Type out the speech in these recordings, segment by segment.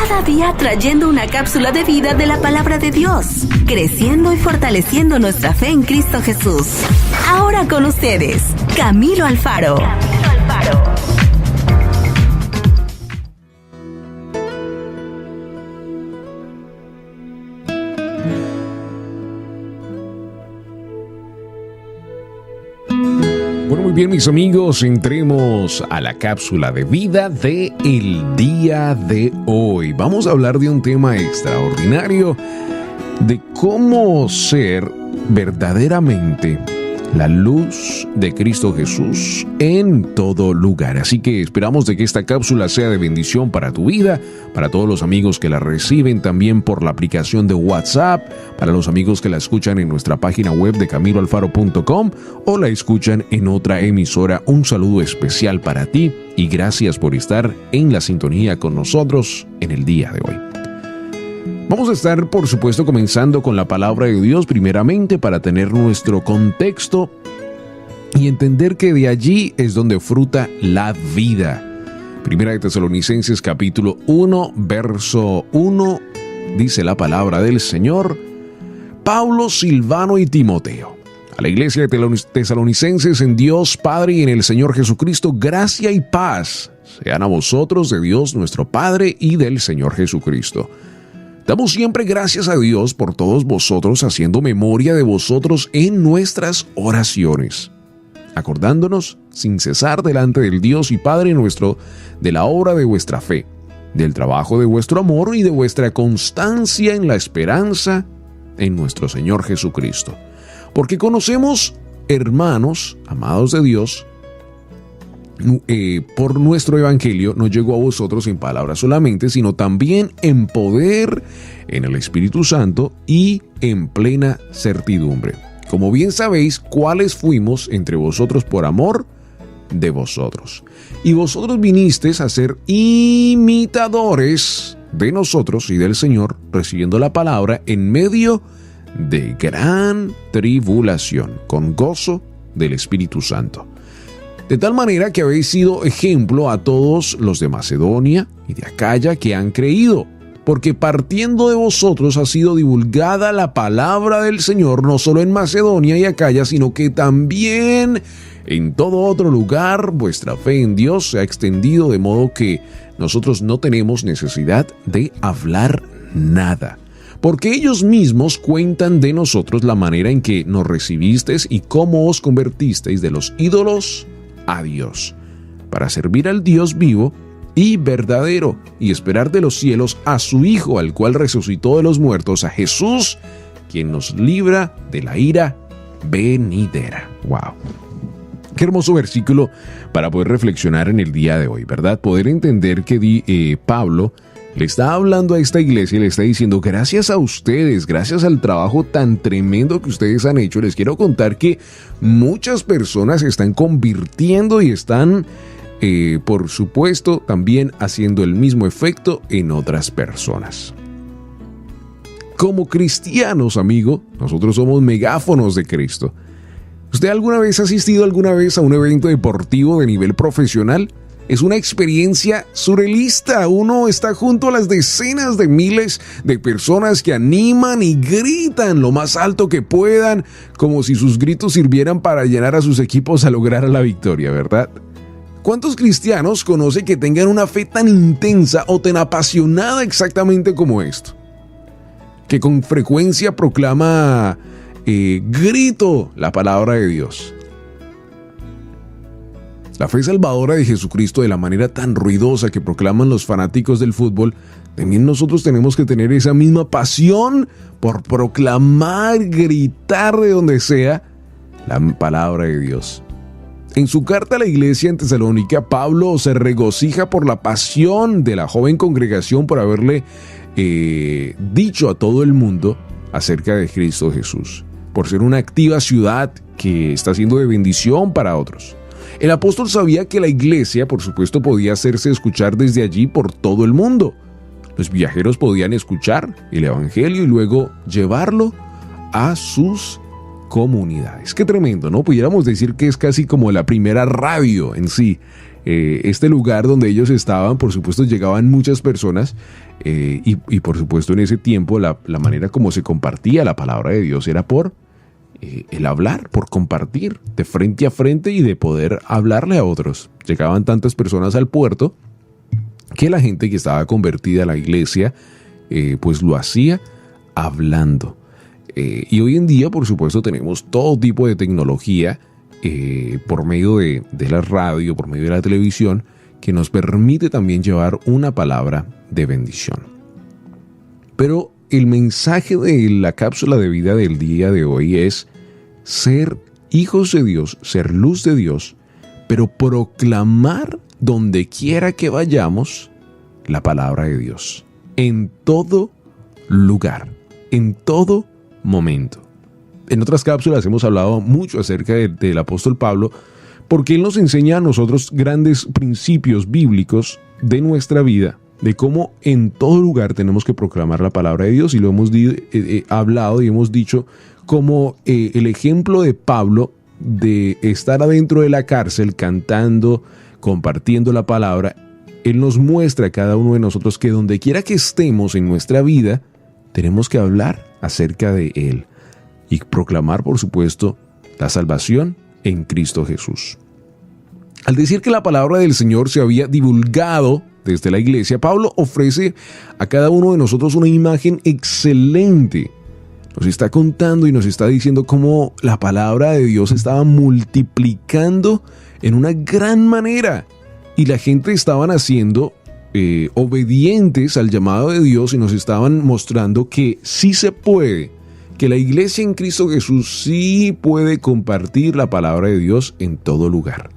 Cada día trayendo una cápsula de vida de la palabra de Dios, creciendo y fortaleciendo nuestra fe en Cristo Jesús. Ahora con ustedes, Camilo Alfaro. Bueno, muy bien, mis amigos, entremos a la cápsula de vida de el día de hoy. Vamos a hablar de un tema extraordinario, de cómo ser verdaderamente la luz de Cristo Jesús en todo lugar. Así que esperamos de que esta cápsula sea de bendición para tu vida, para todos los amigos que la reciben también por la aplicación de WhatsApp, para los amigos que la escuchan en nuestra página web de camiloalfaro.com o la escuchan en otra emisora. Un saludo especial para ti y gracias por estar en la sintonía con nosotros en el día de hoy. Vamos a estar, por supuesto, comenzando con la palabra de Dios primeramente para tener nuestro contexto y entender que de allí es donde fruta la vida. Primera de Tesalonicenses capítulo 1, verso 1, dice la palabra del Señor: Pablo, Silvano y Timoteo, a la iglesia de Tesalonicenses en Dios Padre y en el Señor Jesucristo, gracia y paz sean a vosotros de Dios nuestro Padre y del Señor Jesucristo. Damos siempre gracias a Dios por todos vosotros, haciendo memoria de vosotros en nuestras oraciones, acordándonos sin cesar delante del Dios y Padre nuestro de la obra de vuestra fe, del trabajo de vuestro amor y de vuestra constancia en la esperanza en nuestro Señor Jesucristo. Porque conocemos, hermanos, amados de Dios, por nuestro evangelio no llegó a vosotros en palabras solamente, sino también en poder, en el Espíritu Santo y en plena certidumbre. Como bien sabéis, cuáles fuimos entre vosotros por amor de vosotros. Y vosotros vinisteis a ser imitadores de nosotros y del Señor, recibiendo la palabra en medio de gran tribulación, con gozo del Espíritu Santo. De tal manera que habéis sido ejemplo a todos los de Macedonia y de Acaya que han creído, porque partiendo de vosotros ha sido divulgada la palabra del Señor, no solo en Macedonia y Acaya, sino que también en todo otro lugar vuestra fe en Dios se ha extendido, de modo que nosotros no tenemos necesidad de hablar nada. Porque ellos mismos cuentan de nosotros la manera en que nos recibisteis y cómo os convertisteis de los ídolos a Dios, para servir al Dios vivo y verdadero, y esperar de los cielos a su Hijo, al cual resucitó de los muertos, a Jesús, quien nos libra de la ira venidera. ¡Wow! Qué hermoso versículo para poder reflexionar en el día de hoy, ¿verdad? Poder entender que Pablo le está hablando a esta iglesia y le está diciendo: gracias a ustedes, gracias al trabajo tan tremendo que ustedes han hecho, les quiero contar que muchas personas se están convirtiendo y están, por supuesto, también haciendo el mismo efecto en otras personas. Como cristianos, amigo, nosotros somos megáfonos de Cristo. ¿Usted alguna vez ha asistido a un evento deportivo de nivel profesional? Es una experiencia surrealista. Uno está junto a las decenas de miles de personas que animan y gritan lo más alto que puedan, como si sus gritos sirvieran para llenar a sus equipos a lograr la victoria, ¿verdad? ¿Cuántos cristianos conoce que tengan una fe tan intensa o tan apasionada exactamente como esto? Que con frecuencia proclama grito la palabra de Dios. La fe salvadora de Jesucristo, de la manera tan ruidosa que proclaman los fanáticos del fútbol, también nosotros tenemos que tener esa misma pasión por proclamar, gritar de donde sea la palabra de Dios. En su carta a la iglesia en Tesalónica, Pablo se regocija por la pasión de la joven congregación por haberle dicho a todo el mundo acerca de Cristo Jesús, por ser una activa ciudad que está siendo de bendición para otros. El apóstol sabía que la iglesia, por supuesto, podía hacerse escuchar desde allí por todo el mundo. Los viajeros podían escuchar el evangelio y luego llevarlo a sus comunidades. Qué tremendo, ¿no? Pudiéramos decir que es casi como la primera radio en sí este lugar donde ellos estaban, por supuesto, llegaban muchas personas y por supuesto en ese tiempo la manera como se compartía la palabra de Dios era por el hablar, por compartir de frente a frente y de poder hablarle a otros. Llegaban tantas personas al puerto que la gente que estaba convertida a la iglesia pues lo hacía hablando. Y hoy en día, por supuesto, tenemos todo tipo de tecnología por medio de la radio, por medio de la televisión, que nos permite también llevar una palabra de bendición. Pero el mensaje de la cápsula de vida del día de hoy es ser hijos de Dios, ser luz de Dios, pero proclamar donde quiera que vayamos la palabra de Dios, en todo lugar, en todo momento. En otras cápsulas hemos hablado mucho acerca del apóstol Pablo, porque él nos enseña a nosotros grandes principios bíblicos de nuestra vida, de cómo en todo lugar tenemos que proclamar la palabra de Dios, y lo hemos hablado y hemos dicho como el ejemplo de Pablo de estar adentro de la cárcel cantando, compartiendo la palabra. Él nos muestra a cada uno de nosotros que donde quiera que estemos en nuestra vida, tenemos que hablar acerca de Él y proclamar, por supuesto, la salvación en Cristo Jesús. Al decir que la palabra del Señor se había divulgado desde la iglesia, Pablo ofrece a cada uno de nosotros una imagen excelente. Nos está contando y nos está diciendo cómo la palabra de Dios estaba multiplicando en una gran manera y la gente estaban haciendo obedientes al llamado de Dios y nos estaban mostrando que sí se puede, que la iglesia en Cristo Jesús sí puede compartir la palabra de Dios en todo lugar.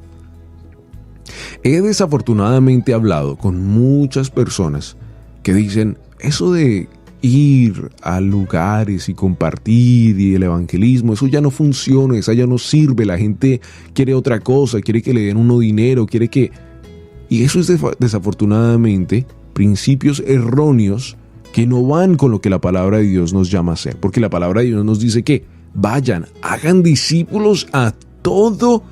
He desafortunadamente hablado con muchas personas que dicen eso de ir a lugares y compartir y el evangelismo, eso ya no funciona, eso ya no sirve, la gente quiere otra cosa, quiere que le den uno dinero, quiere que... Y eso es desafortunadamente principios erróneos que no van con lo que la palabra de Dios nos llama a hacer, porque la palabra de Dios nos dice que vayan, hagan discípulos a todo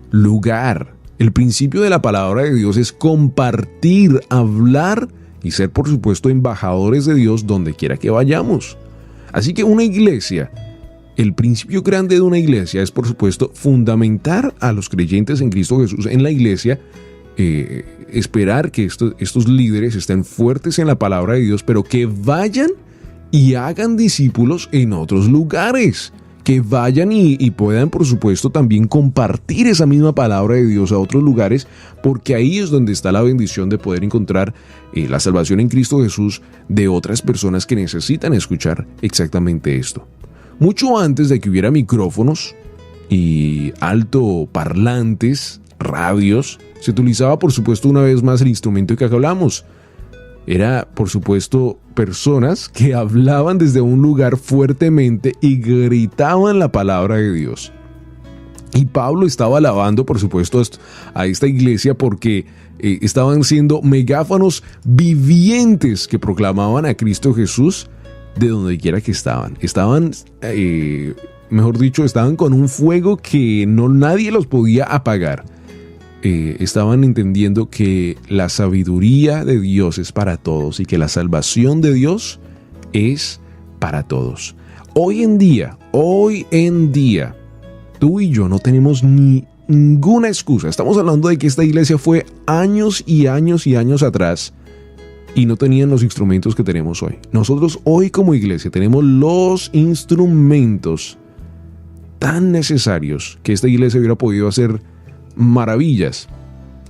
lugar. El principio de la palabra de Dios es compartir, hablar y ser, por supuesto, embajadores de Dios donde quiera que vayamos. Así que una iglesia, el principio grande de una iglesia es, por supuesto, fundamentar a los creyentes en Cristo Jesús en la iglesia, esperar que estos líderes estén fuertes en la palabra de Dios, pero que vayan y hagan discípulos en otros lugares. Que vayan y puedan, por supuesto, también compartir esa misma palabra de Dios a otros lugares, porque ahí es donde está la bendición de poder encontrar la salvación en Cristo Jesús de otras personas que necesitan escuchar exactamente esto. Mucho antes de que hubiera micrófonos y altoparlantes, radios, se utilizaba, por supuesto, una vez más el instrumento que acá hablamos. Era, por supuesto, personas que hablaban desde un lugar fuertemente y gritaban la palabra de Dios. Y Pablo estaba alabando, por supuesto, a esta iglesia porque estaban siendo megáfonos vivientes que proclamaban a Cristo Jesús de donde quiera que estaban. Estaban, mejor dicho, estaban con un fuego que nadie los podía apagar. Estaban entendiendo que la sabiduría de Dios es para todos y que la salvación de Dios es para todos. Hoy en día, tú y yo no tenemos ninguna excusa. Estamos hablando de que esta iglesia fue años y años y años atrás y no tenían los instrumentos que tenemos hoy. Nosotros hoy como iglesia tenemos los instrumentos tan necesarios que esta iglesia hubiera podido hacer maravillas,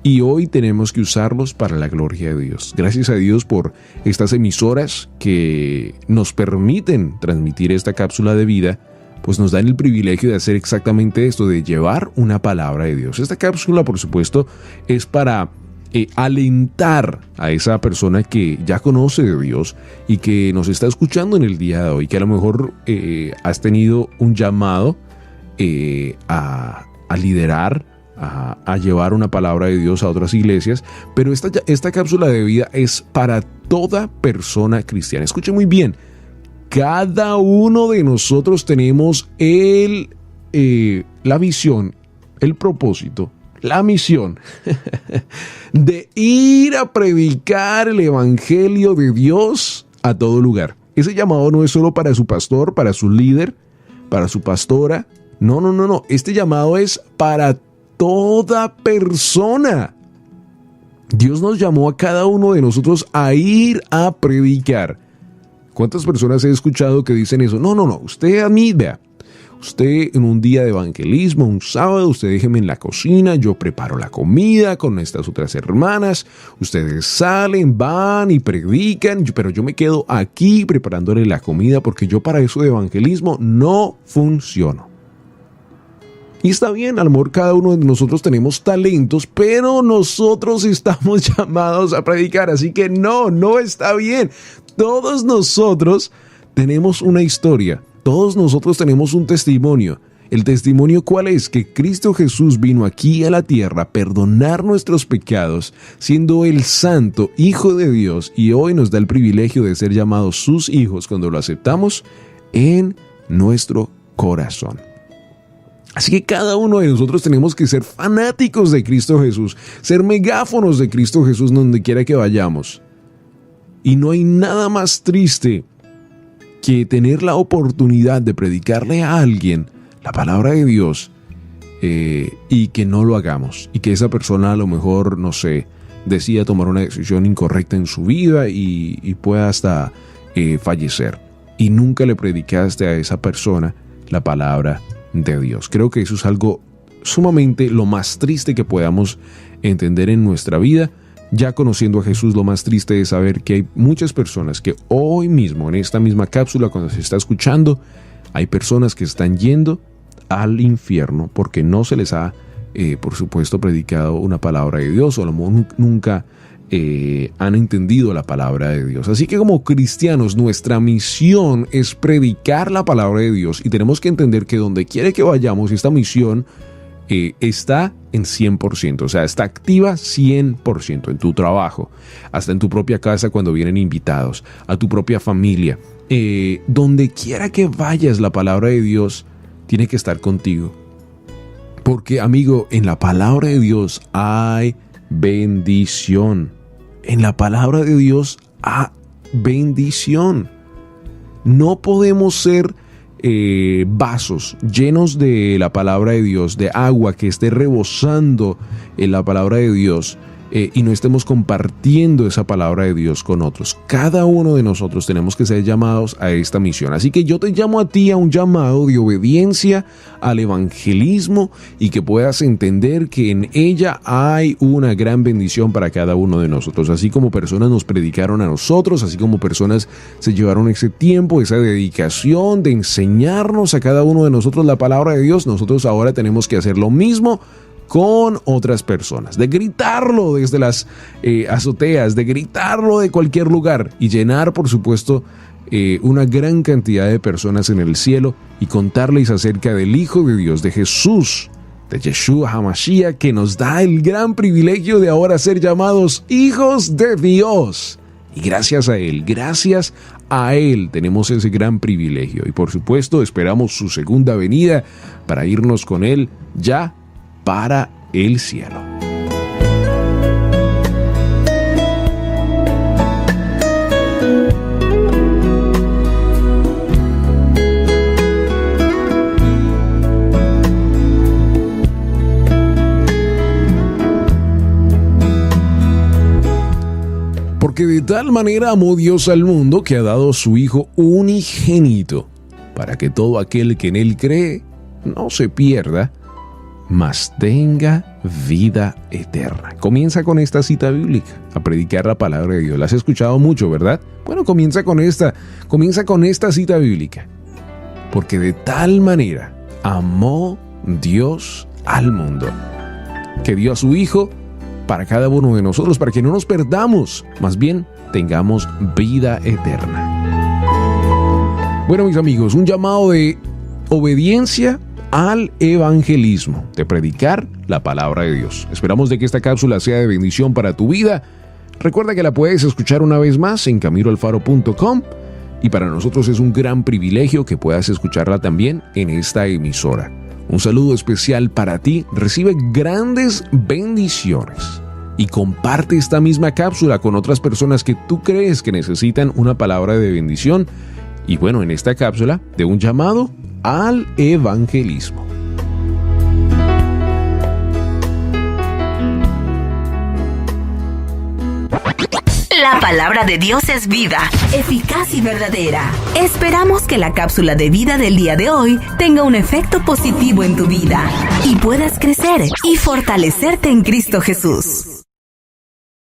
y hoy tenemos que usarlos para la gloria de Dios. Gracias a Dios por estas emisoras que nos permiten transmitir esta cápsula de vida, pues nos dan el privilegio de hacer exactamente esto, de llevar una palabra de Dios. Esta cápsula, por supuesto, es para alentar a esa persona que ya conoce de Dios y que nos está escuchando en el día de hoy, que a lo mejor has tenido un llamado a liderar, a llevar una palabra de Dios a otras iglesias, pero esta cápsula de vida es para toda persona cristiana. Escuche muy bien, cada uno de nosotros tenemos la visión, el propósito, la misión de ir a predicar el evangelio de Dios a todo lugar. Ese llamado no es solo para su pastor, para su líder, para su pastora. No. Este llamado es para toda persona. Dios nos llamó a cada uno de nosotros a ir a predicar. ¿Cuántas personas he escuchado que dicen eso? No, usted a mí, vea. Usted en un día de evangelismo, un sábado, usted déjeme en la cocina, yo preparo la comida con estas otras hermanas, ustedes salen, van y predican, pero yo me quedo aquí preparándole la comida porque yo para eso de evangelismo no funciono. Y está bien, a lo mejor cada uno de nosotros tenemos talentos, pero nosotros estamos llamados a predicar, así que no está bien. Todos nosotros tenemos una historia. Todos nosotros tenemos un testimonio. ¿El testimonio cuál es? Que Cristo Jesús vino aquí a la tierra a perdonar nuestros pecados, siendo el Santo Hijo de Dios, y hoy nos da el privilegio de ser llamados sus hijos cuando lo aceptamos en nuestro corazón. Así que cada uno de nosotros tenemos que ser fanáticos de Cristo Jesús, ser megáfonos de Cristo Jesús donde quiera que vayamos. Y no hay nada más triste que tener la oportunidad de predicarle a alguien la palabra de Dios y que no lo hagamos. Y que esa persona a lo mejor, no sé, decida tomar una decisión incorrecta en su vida y pueda hasta fallecer. Y nunca le predicaste a esa persona la palabra de Dios. Creo que eso es algo sumamente lo más triste que podamos entender en nuestra vida. Ya conociendo a Jesús, lo más triste es saber que hay muchas personas que hoy mismo, en esta misma cápsula, cuando se está escuchando, hay personas que están yendo al infierno porque no se les ha, por supuesto, predicado una palabra de Dios, o a lo mejor nunca han entendido la palabra de Dios. Así que como cristianos, nuestra misión es predicar la palabra de Dios y tenemos que entender que donde quiera que vayamos, esta misión está en 100%, o sea, está activa 100% en tu trabajo, hasta en tu propia casa cuando vienen invitados, a tu propia familia. Donde quiera que vayas, la palabra de Dios tiene que estar contigo. Porque, amigo, en la palabra de Dios hay bendición. En la palabra de Dios hay bendición. No podemos ser vasos llenos de la palabra de Dios, de agua que esté rebosando en la palabra de Dios y no estemos compartiendo esa palabra de Dios con otros. Cada uno de nosotros tenemos que ser llamados a esta misión. Así que yo te llamo a ti a un llamado de obediencia al evangelismo y que puedas entender que en ella hay una gran bendición para cada uno de nosotros. Así como personas nos predicaron a nosotros, así como personas se llevaron ese tiempo, esa dedicación de enseñarnos a cada uno de nosotros la palabra de Dios, nosotros ahora tenemos que hacer lo mismo con otras personas, de gritarlo desde las azoteas, de gritarlo de cualquier lugar y llenar, por supuesto, una gran cantidad de personas en el cielo y contarles acerca del Hijo de Dios, de Jesús, de Yeshua HaMashiach, que nos da el gran privilegio de ahora ser llamados hijos de Dios. Y gracias a Él tenemos ese gran privilegio. Y por supuesto esperamos su segunda venida para irnos con Él ya para el cielo. Porque de tal manera amó Dios al mundo que ha dado a su Hijo unigénito, para que todo aquel que en Él cree no se pierda, mas tenga vida eterna. Comienza con esta cita bíblica, a predicar la palabra de Dios. La has escuchado mucho, ¿verdad? Bueno, comienza con esta cita bíblica. Porque de tal manera amó Dios al mundo, que dio a su Hijo para cada uno de nosotros, para que no nos perdamos, más bien tengamos vida eterna. Bueno, mis amigos, un llamado de obediencia al evangelismo, de predicar la palabra de Dios. Esperamos de que esta cápsula sea de bendición para tu vida. Recuerda que la puedes escuchar una vez más en camiroalfaro.com y para nosotros es un gran privilegio que puedas escucharla también en esta emisora. Un saludo especial para ti. Recibe grandes bendiciones. Y comparte esta misma cápsula con otras personas que tú crees que necesitan una palabra de bendición. Y bueno, en esta cápsula de un llamado al evangelismo. La palabra de Dios es viva, eficaz y verdadera. Esperamos que la cápsula de vida del día de hoy tenga un efecto positivo en tu vida y puedas crecer y fortalecerte en Cristo Jesús.